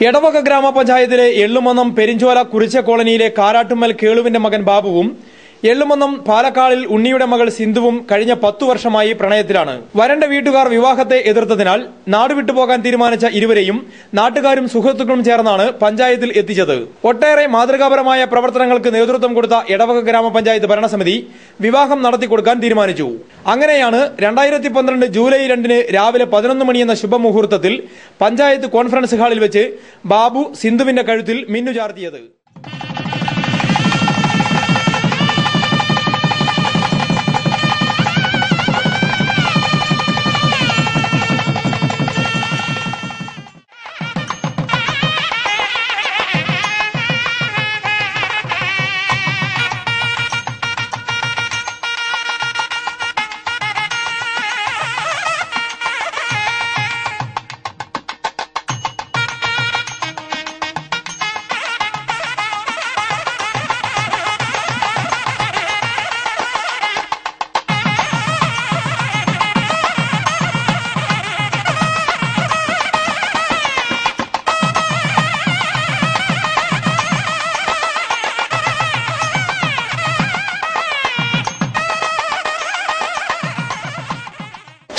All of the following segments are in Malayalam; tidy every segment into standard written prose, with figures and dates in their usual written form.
എടവക ഗ്രാമപഞ്ചായത്തിലെ എള്ളുമന്നം പെരിഞ്ചോല കുറിച്ച കോളനിയിലെ കാരാട്ടുമ്മൽ കേളുവിന്റെ മകൻ ബാബുവും എള്ളുമന്നം പാലക്കാളിൽ ഉണ്ണിയുടെ മകൾ സിന്ധുവും കഴിഞ്ഞ 10 വർഷമായി പ്രണയത്തിലാണ്. വരന്റെ വീട്ടുകാർ വിവാഹത്തെ എതിർത്തതിനാൽ നാടുവിട്ടുപോകാൻ തീരുമാനിച്ച ഇരുവരെയും നാട്ടുകാരും സുഹൃത്തുക്കളും ചേർന്നാണ് പഞ്ചായത്തിൽ എത്തിച്ചത്. ഒട്ടേറെ മാതൃകാപരമായ പ്രവർത്തനങ്ങൾക്ക് നേതൃത്വം കൊടുത്ത എടവക ഗ്രാമപഞ്ചായത്ത് ഭരണസമിതി വിവാഹം നടത്തിക്കൊടുക്കാൻ തീരുമാനിച്ചു. അങ്ങനെയാണ് 2012 ജൂലൈ 2 രാവിലെ 11 മണിയെന്ന ശുഭമുഹൂർത്തത്തിൽ പഞ്ചായത്ത് കോൺഫറൻസ് ഹാളിൽ വെച്ച് ബാബു സിന്ധുവിന്റെ കഴുത്തിൽ മിന്നു ചാർത്തിയത്.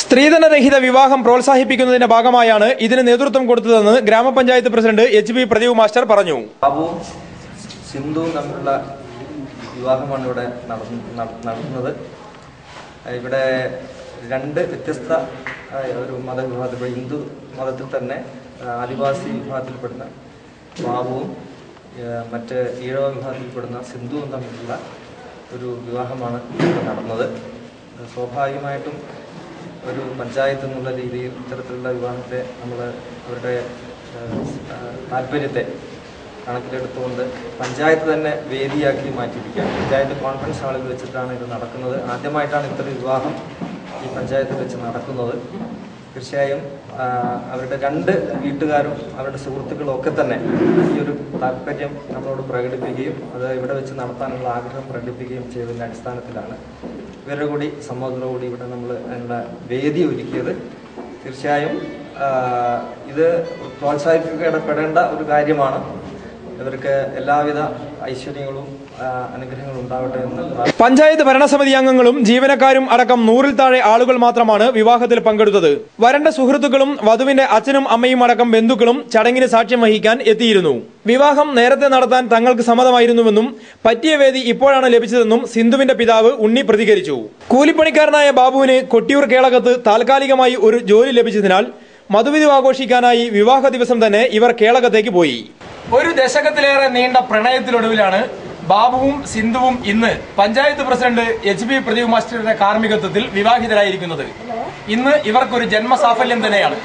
സ്ത്രീധനരഹിത വിവാഹം പ്രോത്സാഹിപ്പിക്കുന്നതിന്റെ ഭാഗമായാണ് ഇതിന് നേതൃത്വം കൊടുത്തതെന്ന് ഗ്രാമപഞ്ചായത്ത് പ്രസിഡന്റ് HB പ്രദീപ് മാസ്റ്റർ പറഞ്ഞു. ബാബുവും സിന്ധുവും തമ്മിലുള്ള വിവാഹമാണ് ഇവിടെ നടത്തുന്നത്. ഇവിടെ രണ്ട് വ്യത്യസ്ത ഒരു മതവിഭാഗത്തിൽ, ഹിന്ദു മതത്തിൽ തന്നെ ആദിവാസി വിഭാഗത്തിൽപ്പെടുന്ന ബാബുവും മറ്റ് ഈഴവ വിഭാഗത്തിൽപ്പെടുന്ന സിന്ധുവും തമ്മിലുള്ള ഒരു വിവാഹമാണ് നടന്നത്. സ്വാഭാവികമായിട്ടും ഒരു പഞ്ചായത്ത് എന്നുള്ള രീതിയിൽ ഇത്തരത്തിലുള്ള വിവാഹത്തെ നമ്മൾ അവരുടെ താല്പര്യത്തെ കണക്കിലെടുത്തുകൊണ്ട് പഞ്ചായത്ത് തന്നെ വേദിയാക്കി മാറ്റിയിരിക്കുകയാണ്. പഞ്ചായത്ത് കോൺഫറൻസ് ഹാളിൽ വെച്ചിട്ടാണ് ഇത് നടക്കുന്നത്. ആദ്യമായിട്ടാണ് ഇത്തരം വിവാഹം ഈ പഞ്ചായത്തിൽ വെച്ച് നടക്കുന്നത്. തീർച്ചയായും അവരുടെ രണ്ട് വീട്ടുകാരും അവരുടെ സുഹൃത്തുക്കളും ഒക്കെ തന്നെ ഈ ഒരു താല്പര്യം നമ്മളോട് പ്രകടിപ്പിക്കുകയും അത് ഇവിടെ വെച്ച് നടത്താനുള്ള ആഗ്രഹം പ്രകടിപ്പിക്കുകയും ചെയ്തതിൻ്റെ അടിസ്ഥാനത്തിലാണ് ഇവരുടെ കൂടി സമ്മതത്തോടുകൂടി ഇവിടെ നമ്മൾ അതിനുള്ള വേദി ഒരുക്കിയത്. തീർച്ചയായും ഇത് പ്രോത്സാഹിപ്പിക്കപ്പെടേണ്ട ഒരു കാര്യമാണ്. ഇവർക്ക് എല്ലാവിധ ഐശ്വര്യങ്ങളും അനുഗ്രഹങ്ങളും ഉണ്ടാവട്ടെ എന്ന്. പഞ്ചായത്ത് ഭരണസമിതി അംഗങ്ങളും ജീവനക്കാരും അടക്കം 100-ൽ താഴെ ആളുകൾ മാത്രമാണ് വിവാഹത്തിൽ പങ്കെടുത്തത്. വരന്റെ സുഹൃത്തുക്കളും വധുവിന്റെ അച്ഛനും അമ്മയും അടക്കം ബന്ധുക്കളും ചടങ്ങിന് സാക്ഷ്യം വഹിക്കാൻ എത്തിയിരുന്നു. വിവാഹം നേരത്തെ നടത്താൻ തങ്ങൾക്ക് സമ്മതമായിരുന്നുവെന്നും പറ്റിയ വേദി ഇപ്പോഴാണ് ലഭിച്ചതെന്നും സിന്ധുവിന്റെ പിതാവ് ഉണ്ണി പ്രതികരിച്ചു. കൂലിപ്പണിക്കാരനായ ബാബുവിന് കൊട്ടിയൂർ കേളകത്ത് താൽക്കാലികമായി ഒരു ജോലി ലഭിച്ചതിനാൽ മധുവിധു ആഘോഷിക്കാനായി വിവാഹ ദിവസം തന്നെ ഇവർ കേളകത്തേക്ക് പോയി. ഒരു ദശകത്തിലേറെ നീണ്ട പ്രണയത്തിനൊടുവിലാണ് ബാബുവും സിന്ധുവും ഇന്ന് പഞ്ചായത്ത് പ്രസിഡന്റ് HB പ്രദീപ് മാസ്റ്ററുടെ കാർമ്മികത്വത്തിൽ വിവാഹിതരായിരിക്കുന്നത്. ഇന്ന് ഇവർക്കൊരു ജന്മസാഫല്യം തന്നെയാണ്.